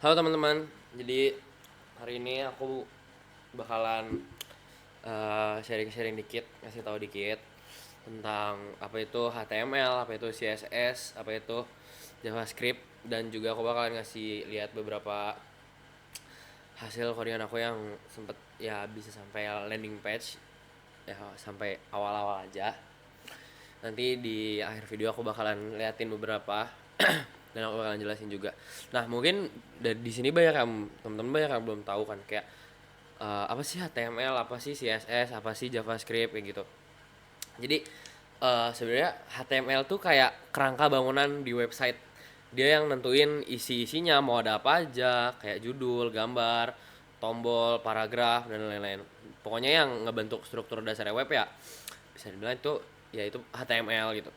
Halo teman-teman, jadi hari ini aku bakalan sharing-sharing dikit, ngasih tahu dikit tentang apa itu HTML, apa itu CSS, apa itu JavaScript, dan juga aku bakalan ngasih lihat beberapa hasil codingan aku yang sempet ya bisa sampai landing page, ya sampai awal-awal aja. Nanti di akhir video aku bakalan liatin beberapa dan aku bakalan jelasin juga. Nah, mungkin dari di sini banyak yang teman-teman banyak yang belum tahu kan kayak apa sih HTML, apa sih CSS, apa sih JavaScript kayak gitu. Jadi sebenarnya HTML tuh kayak kerangka bangunan di website. Dia yang nentuin isi-isinya mau ada apa aja, kayak judul, gambar, tombol, paragraf dan lain-lain. Pokoknya yang ngebentuk struktur dasar web ya bisa dibilang itu ya itu HTML gitu.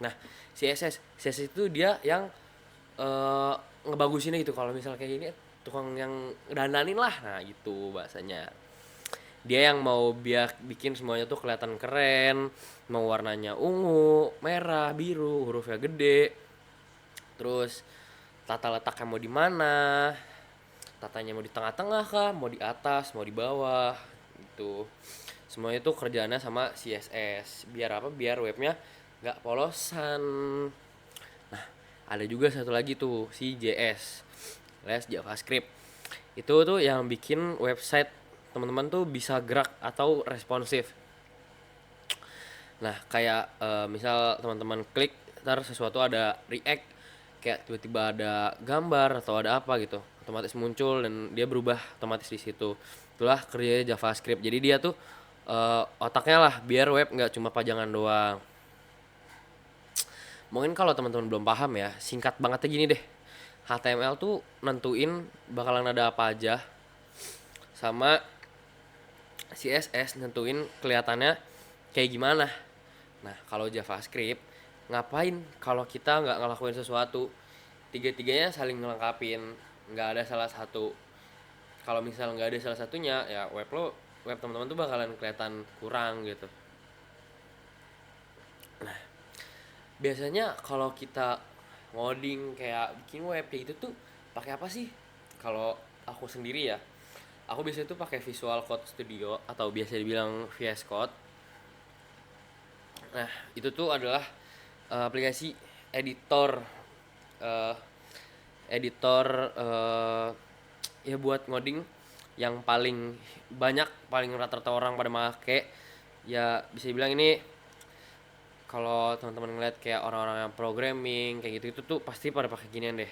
Nah, CSS itu dia yang eh ngebagusinnya gitu. Kalau misal kayak gini tukang yang dandanin lah, nah gitu bahasanya. Dia yang mau biar bikin semuanya tuh kelihatan keren, mau warnanya ungu, merah, biru, hurufnya gede, terus tata letaknya mau di mana, tatanya mau di tengah-tengah kah, mau di atas, mau di bawah, gitu. Semuanya itu kerjaannya sama CSS. Biar apa? Biar webnya nggak polosan. Nah, ada juga satu lagi tuh si JS, alias JavaScript. Itu tuh yang bikin website teman-teman tuh bisa gerak atau responsif. Nah, kayak misal teman-teman klik ntar sesuatu ada react, kayak tiba-tiba ada gambar atau ada apa gitu, otomatis muncul dan dia berubah otomatis di situ. Itulah kerjanya JavaScript. Jadi dia tuh otaknya lah biar web nggak cuma pajangan doang. Mungkin kalau teman-teman belum paham ya, singkat bangetnya gini deh. HTML tuh nentuin bakalan ada apa aja, sama CSS nentuin kelihatannya kayak gimana. Nah, kalau JavaScript ngapain kalau kita nggak ngelakuin sesuatu? Tiga-tiganya saling ngelengkapin, nggak ada salah satu. Kalau misal nggak ada salah satunya, ya web teman-teman tuh bakalan kelihatan kurang gitu. Biasanya kalau kita ngoding kayak bikin web kayak gitu tuh pakai apa sih? Kalau aku sendiri ya, aku biasanya tuh pakai Visual Code Studio atau biasa dibilang VS Code. Nah, itu tuh adalah aplikasi editor eh, editor ya buat ngoding yang paling banyak, paling rata-rata orang pada make. Ya bisa dibilang ini kalau teman-teman ngeliat kayak orang-orang yang programming kayak gitu itu tuh pasti pada pakai ginian deh.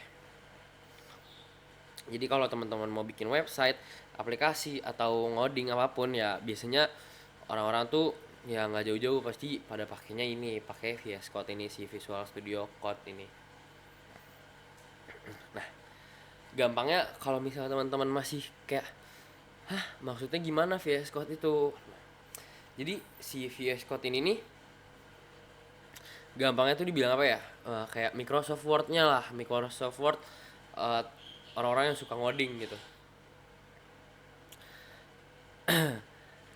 Jadi kalau teman-teman mau bikin website, aplikasi atau ngoding apapun ya biasanya orang-orang tuh ya nggak jauh-jauh pasti pada pakainya ini, pakai VS Code ini, si Visual Studio Code ini. Nah, gampangnya kalau misalnya teman-teman masih kayak, hah maksudnya gimana VS Code itu? Jadi si VS Code ini nih gampangnya tuh dibilang apa ya? Kayak Microsoft Word-nya lah, Microsoft Word eh, orang-orang yang suka ngoding gitu.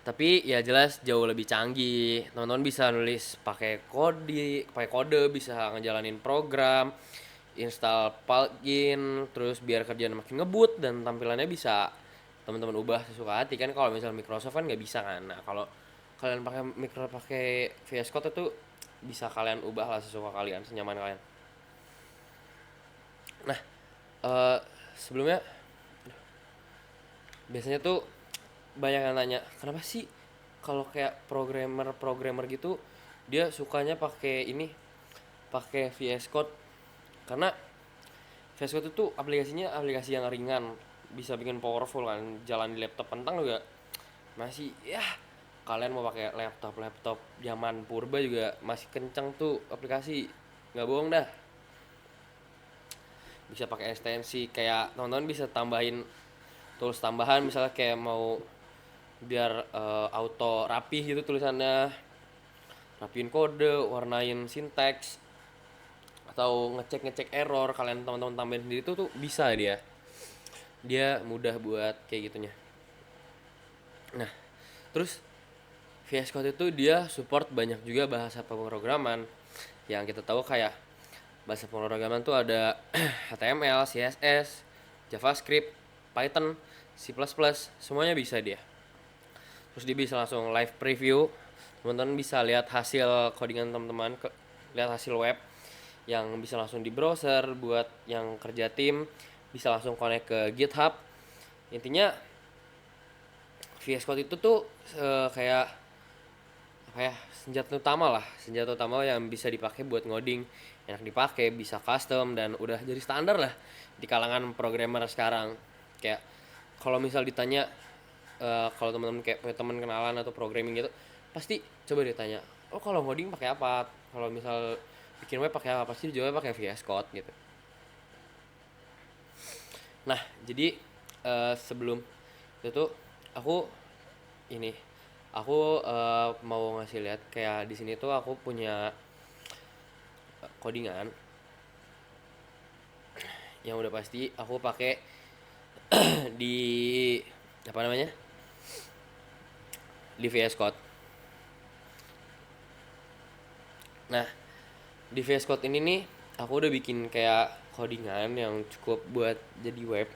Tapi ya jelas jauh lebih canggih. Teman-teman bisa nulis pakai kode, bisa ngejalanin program, install plugin, terus biar kerjaan makin ngebut dan tampilannya bisa teman-teman ubah sesuka hati kan. Kalau misalnya Microsoft kan nggak bisa kan. Nah, kalau kalian pakai VS Code itu bisa kalian ubah lah sesuka kalian, senyaman kalian. Nah, eh sebelumnya biasanya tuh banyak yang nanya kenapa sih kalau kayak programmer gitu dia sukanya pakai ini, pakai VS Code. Karena VS Code itu aplikasinya aplikasi yang ringan, bisa bikin powerful kan, jalan di laptop kentang juga masih ya. Kalian mau pakai laptop zaman purba juga masih kencang tuh aplikasi, nggak bohong dah. Bisa pakai ekstensi, kayak teman-teman bisa tambahin tools tambahan misalnya kayak mau biar auto rapih gitu tulisannya, rapiin kode, warnain syntax, atau ngecek error kalian teman-teman tambahin sendiri tuh bisa dia mudah buat kayak gitunya. Nah, terus VS Code itu dia support banyak juga bahasa pemrograman yang kita tahu. Kayak bahasa pemrograman tuh ada HTML, CSS, JavaScript, Python, C++, semuanya bisa dia. Terus dia bisa langsung live preview, teman-teman bisa lihat hasil codingan teman-teman, lihat hasil web yang bisa langsung di browser. Buat yang kerja tim bisa langsung connect ke GitHub. Intinya VS Code itu tuh kayak apa ya, senjata utama yang bisa dipakai buat ngoding, enak dipakai, bisa custom, dan udah jadi standar lah di kalangan programmer sekarang. Kayak kalau misal ditanya, kalau teman-teman kayak punya teman kenalan atau programming gitu, pasti coba ditanya, oh kalau ngoding pakai apa, kalau misal bikin web pakai apa, pasti dijawabnya pakai VS Code gitu. Nah jadi sebelum itu tuh aku ini aku mau ngasih lihat kayak di sini tuh aku punya codingan yang udah pasti aku pakai di apa namanya, di VS Code. Nah di VS Code ini nih aku udah bikin kayak codingan yang cukup buat jadi web.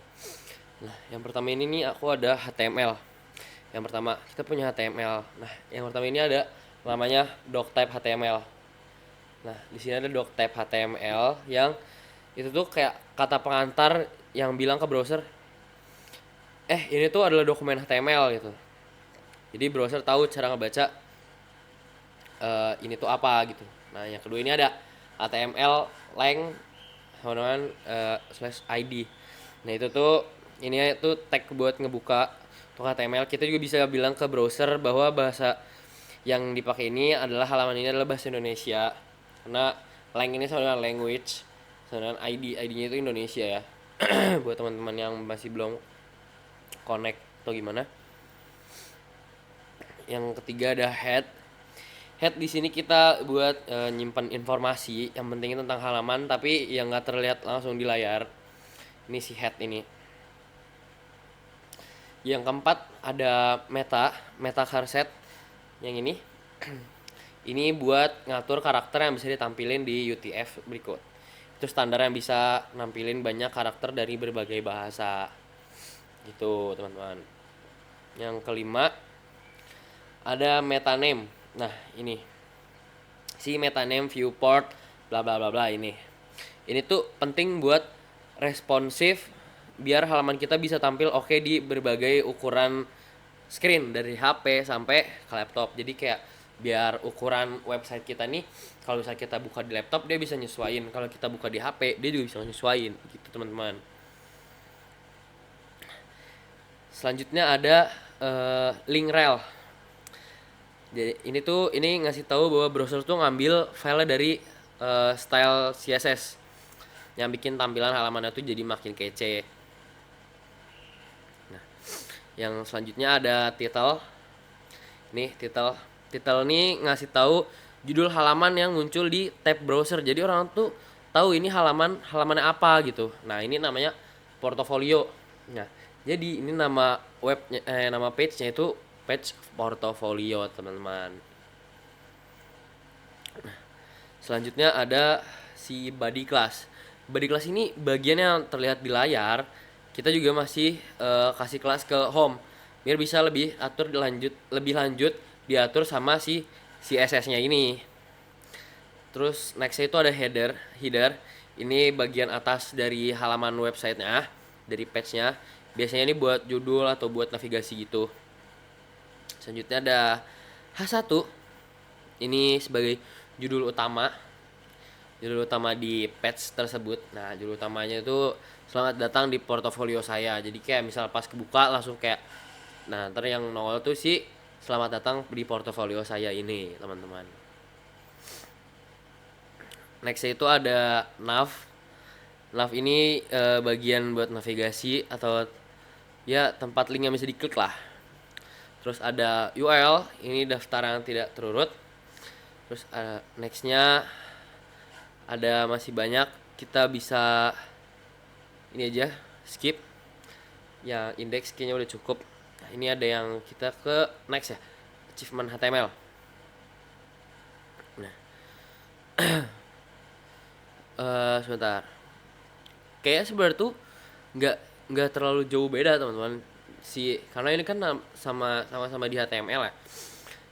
Nah yang pertama ini nih aku ada HTML. Yang pertama kita punya HTML. Nah yang pertama ini ada namanya doctype HTML. Nah di sini ada doctype HTML yang itu tuh kayak kata pengantar yang bilang ke browser, ini tuh adalah dokumen HTML gitu. Jadi browser tahu cara ngebaca ini tuh apa gitu. Nah yang kedua ini ada HTML length slash ID. Nah itu tuh ini tuh tag buat ngebuka untuk HTML. Kita juga bisa bilang ke browser bahwa bahasa yang dipakai ini adalah halaman ini adalah bahasa Indonesia, karena length ini sama dengan language, sama dengan ID-nya itu Indonesia ya. Buat teman-teman yang masih belum connect atau gimana. Yang ketiga ada head. Head di sini kita buat nyimpan informasi yang penting tentang halaman tapi yang nggak terlihat langsung di layar. Ini si head ini. Yang keempat ada meta charset. Yang ini ini buat ngatur karakter yang bisa ditampilin di UTF berikut. Itu standar yang bisa nampilin banyak karakter dari berbagai bahasa gitu teman-teman. Yang kelima ada meta name. Nah ini si meta name viewport bla bla bla bla ini tuh penting buat responsif, biar halaman kita bisa tampil oke di berbagai ukuran screen dari HP sampai ke laptop. Jadi kayak biar ukuran website kita nih, kalau misalnya kita buka di laptop dia bisa nyesuaiin, kalau kita buka di HP dia juga bisa nyesuaiin gitu teman-teman. Selanjutnya ada link rel. Jadi ini ngasih tahu bahwa browser tuh ngambil file dari style CSS yang bikin tampilan halamannya tuh jadi makin kece. Nah, yang selanjutnya ada title. Nih title nih ngasih tahu judul halaman yang muncul di tab browser. Jadi orang tuh tahu ini halamannya apa gitu. Nah ini namanya portofolio. Nah jadi ini nama webnya, nama page-nya itu page portofolio teman-teman. Selanjutnya ada si body class. Body class ini bagian yang terlihat di layar. Kita juga masih kasih kelas ke home biar bisa lebih lanjut diatur sama si CSS-nya ini. Terus nextnya itu ada header. Ini bagian atas dari halaman websitenya, dari page-nya. Biasanya ini buat judul atau buat navigasi gitu. Selanjutnya ada H1. Ini sebagai judul utama di page tersebut. Nah judul utamanya itu selamat datang di portofolio saya. Jadi kayak misal pas kebuka langsung kayak, nah ntar yang nongol tuh sih selamat datang di portofolio saya ini teman-teman. Next itu ada nav. Nav ini bagian buat navigasi atau ya tempat link yang bisa diklik lah. Terus ada URL, ini daftar yang tidak terurut. Terus nextnya ada masih banyak, kita bisa ini aja skip. Ya index kayaknya udah cukup. Nah, ini ada yang kita ke next ya, achievement HTML. Nah sebentar, kayak sebenarnya tuh nggak nggak terlalu jauh beda teman-teman, karena ini kan sama-sama di HTML ya,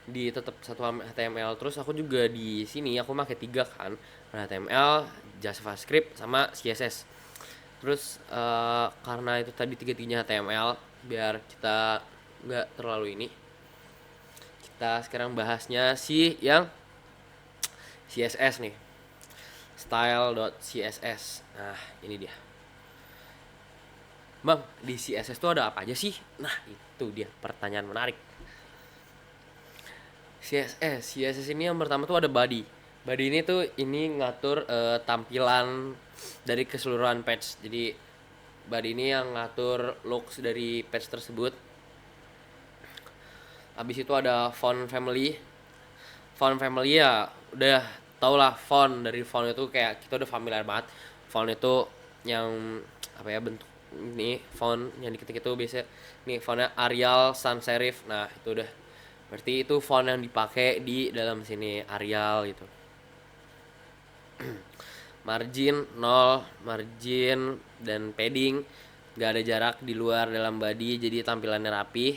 di tetap satu HTML. Terus aku juga di sini aku pakai tiga kan, HTML, JavaScript, sama CSS. Terus karena itu tadi tiga-tiganya HTML, biar kita nggak terlalu ini, kita sekarang bahasnya yang CSS nih, style.css. Nah ini dia bang, di CSS tuh ada apa aja sih? Nah itu dia pertanyaan menarik. CSS ini yang pertama tuh ada body. Body ini tuh ngatur tampilan dari keseluruhan page. Jadi body ini yang ngatur looks dari page tersebut. Habis itu ada font family. Font family ya udah tau lah, font dari font itu kayak kita udah familiar banget. Font itu yang apa ya, bentuk ini font yang diketik itu biasanya nih fontnya Arial sans serif. Nah itu udah berarti itu font yang dipakai di dalam sini, Arial gitu. Margin 0, margin dan padding nggak ada jarak di luar dalam body, jadi tampilannya rapi.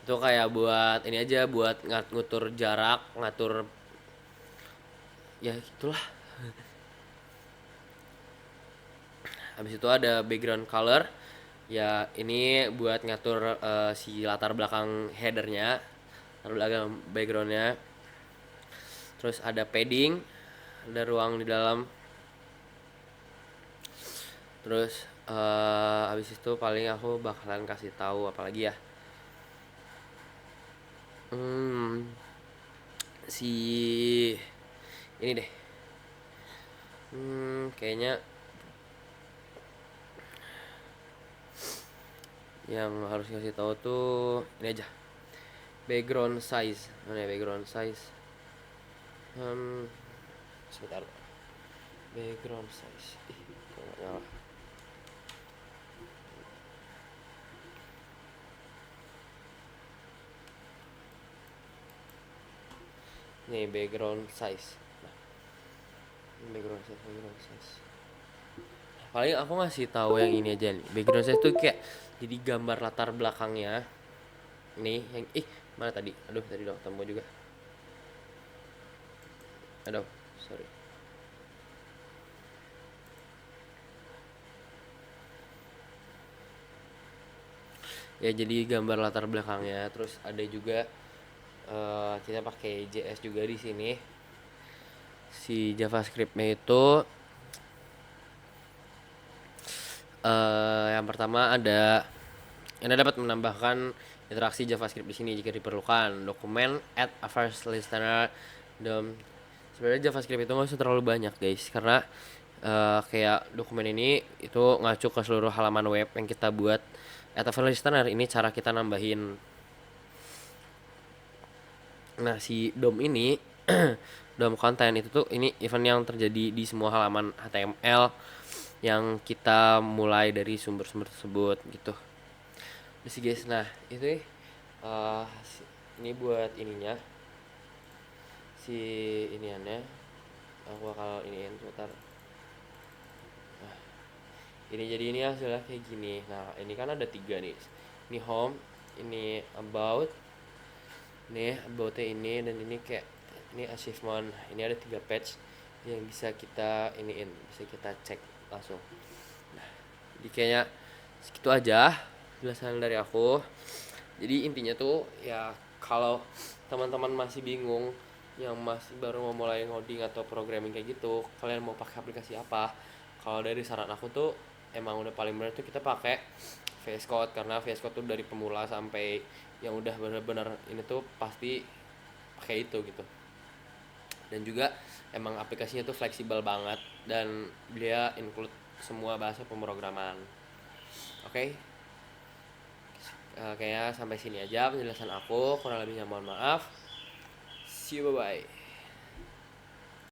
Itu kayak buat ini aja, buat ngatur jarak, ngatur ya itulah. Habis itu ada background color, ya ini buat ngatur si latar belakang headernya, latar belakang backgroundnya. Terus ada padding, ada ruang di dalam. Terus habis itu paling aku bakalan kasih tahu apalagi ya, si ini deh, kayaknya yang harus kasih tahu tuh ini aja, background size. Mana ya background size? Sebentar, background size. Kok nggak nyala? Nih background size. Nah, background size. Paling aku ngasih tahu yang ini aja nih. Background size tuh kayak jadi gambar latar belakangnya. Nih yang mana tadi? Aduh tadi dong temu juga. Aduh, sorry. Ya jadi gambar latar belakangnya. Terus ada juga kita pakai JS juga di sini. Si JavaScript-nya itu yang pertama Anda dapat menambahkan interaksi JavaScript di sini jika diperlukan. Dokumen add a first listener. Sebenarnya JavaScript itu nggak usah terlalu banyak guys, karena kayak dokumen ini itu ngacu ke seluruh halaman web yang kita buat. Add a first listener ini cara kita nambahin. Nah si DOM ini DOM content itu tuh ini event yang terjadi di semua halaman HTML yang kita mulai dari sumber-sumber tersebut gitu. Terus guys, nah itu ini buat ininya, si iniannya aku bakal iniin sebentar. Nah ini jadi ini hasilnya kayak gini. Nah ini kan ada 3 nih, ini home, ini about, nih aboutnya ini, dan ini kayak ini achievement. Ini ada 3 page yang bisa kita iniin, bisa kita cek langsung. Nah jadi kayaknya segitu aja penjelasan dari aku. Jadi intinya tuh ya, kalau teman-teman masih bingung, yang masih baru mau mulai ngoding atau programming kayak gitu, kalian mau pakai aplikasi apa, kalau dari saran aku tuh emang udah paling benar tuh kita pakai VS Code, karena VS Code tuh dari pemula sampai yang udah benar-benar ini tuh pasti pakai itu gitu. Dan juga emang aplikasinya tuh fleksibel banget dan dia include semua bahasa pemrograman. Oke. Kayaknya sampai sini aja penjelasan aku, kurang lebihnya mohon maaf. See you, bye bye.